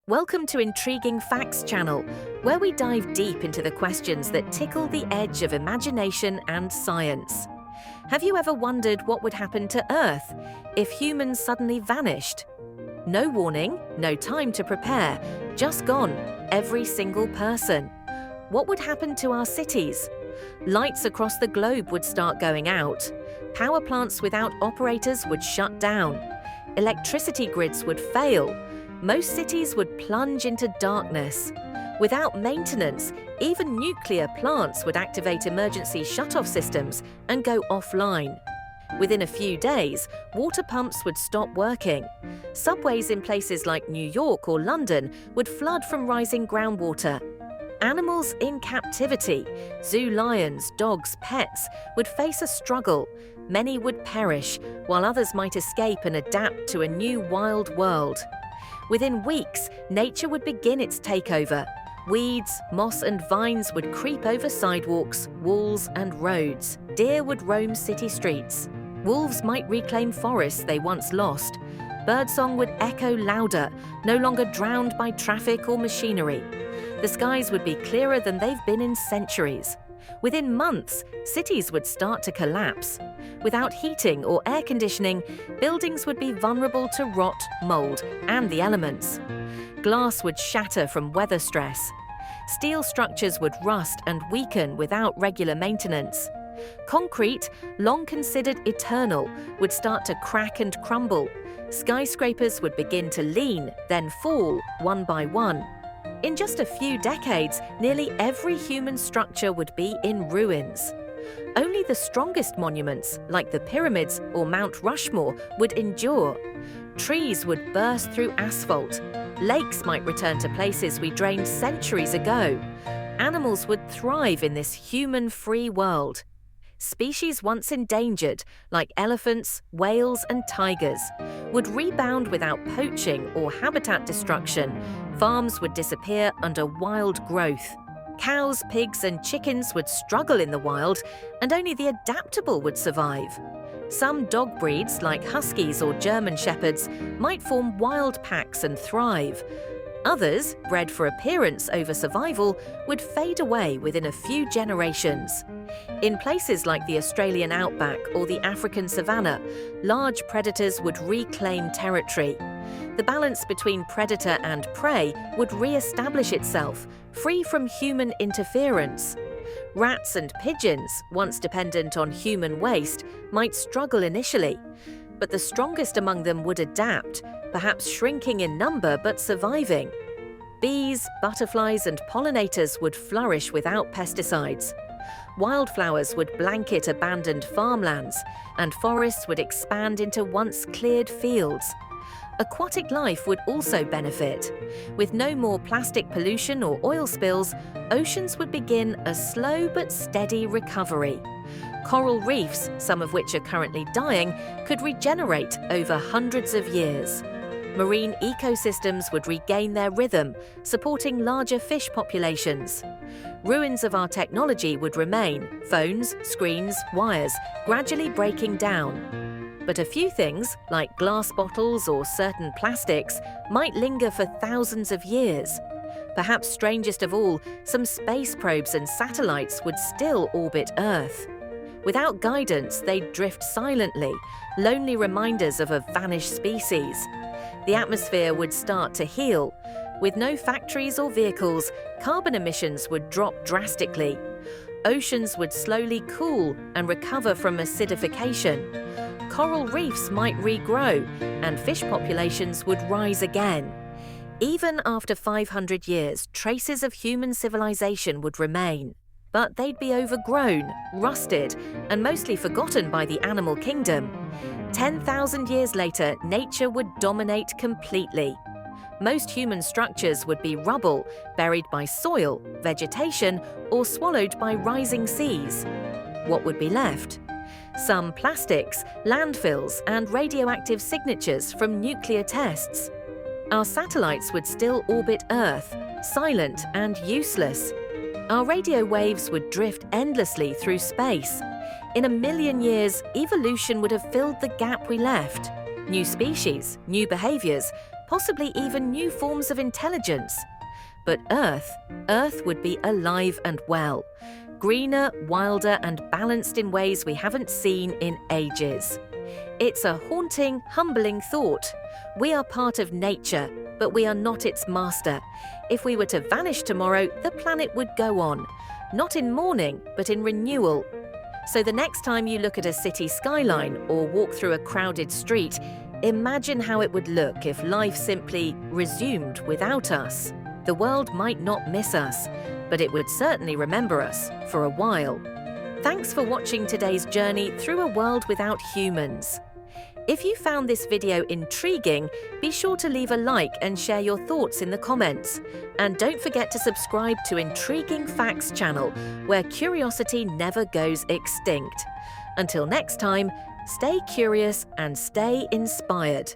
Welcome to Intriguing Facts channel, where we dive deep into the questions that tickle the edge of imagination and science. Have you ever wondered what would happen to Earth if humans suddenly vanished? No warning, no time to prepare, just gone, every single person. What would happen to our cities? Lights across the globe would start going out. Power plants without operators would shut down. Electricity grids would fail. Most cities would plunge into darkness. Without maintenance, even nuclear plants would activate emergency shut-off systems and go offline. Within a few days, water pumps would stop working. Subways in places like New York or London would flood from rising groundwater. Animals in captivity, zoo lions, dogs, pets, would face a struggle. Many would perish, while others might escape and adapt to a new wild world. Within weeks, nature would begin its takeover. Weeds, moss and vines would creep over sidewalks, walls and roads. Deer would roam city streets. Wolves might reclaim forests they once lost. Birdsong would echo louder, no longer drowned by traffic or machinery. The skies would be clearer than they've been in centuries. Within months, cities would start to collapse. Without heating or air conditioning, buildings would be vulnerable to rot, mold, and the elements. Glass would shatter from weather stress. Steel structures would rust and weaken without regular maintenance. Concrete, long considered eternal, would start to crack and crumble. Skyscrapers would begin to lean, then fall, one by one. In just a few decades, nearly every human structure would be in ruins. Only the strongest monuments, like the pyramids or Mount Rushmore, would endure. Trees would burst through asphalt. Lakes might return to places we drained centuries ago. Animals would thrive in this human-free world. Species once endangered, like elephants, whales and tigers, would rebound without poaching or habitat destruction. Farms would disappear under wild growth. Cows, pigs and chickens would struggle in the wild, and only the adaptable would survive. Some dog breeds, like huskies or German shepherds, might form wild packs and thrive. Others, bred for appearance over survival, would fade away within a few generations. In places like the Australian outback or the African savanna, large predators would reclaim territory. The balance between predator and prey would re-establish itself, free from human interference. Rats and pigeons, once dependent on human waste, might struggle initially, but the strongest among them would adapt, perhaps shrinking in number but surviving. Bees, butterflies and pollinators would flourish without pesticides. Wildflowers would blanket abandoned farmlands, and forests would expand into once cleared fields. Aquatic life would also benefit. With no more plastic pollution or oil spills, oceans would begin a slow but steady recovery. Coral reefs, some of which are currently dying, could regenerate over hundreds of years. Marine ecosystems would regain their rhythm, supporting larger fish populations. Ruins of our technology would remain, phones, screens, wires, gradually breaking down. But a few things, like glass bottles or certain plastics, might linger for thousands of years. Perhaps strangest of all, some space probes and satellites would still orbit Earth. Without guidance, they'd drift silently, lonely reminders of a vanished species. The atmosphere would start to heal. With no factories or vehicles, carbon emissions would drop drastically. Oceans would slowly cool and recover from acidification. Coral reefs might regrow, and fish populations would rise again. Even after 500 years, traces of human civilization would remain. But they'd be overgrown, rusted, and mostly forgotten by the animal kingdom. 10,000 years later, nature would dominate completely. Most human structures would be rubble, buried by soil, vegetation, or swallowed by rising seas. What would be left? Some plastics, landfills, and radioactive signatures from nuclear tests. Our satellites would still orbit Earth, silent and useless. Our radio waves would drift endlessly through space. In a million years, evolution would have filled the gap we left. New species, new behaviors, possibly even new forms of intelligence. But Earth would be alive and well, greener, wilder, and balanced in ways we haven't seen in ages. It's a haunting, humbling thought. We are part of nature, but we are not its master. If we were to vanish tomorrow, the planet would go on, not in mourning, but in renewal. So the next time you look at a city skyline or walk through a crowded street, imagine how it would look if life simply resumed without us. The world might not miss us, but it would certainly remember us for a while. Thanks for watching today's journey through a world without humans. If you found this video intriguing, be sure to leave a like and share your thoughts in the comments. And don't forget to subscribe to Intriguing Facts channel, where curiosity never goes extinct. Until next time, stay curious and stay inspired.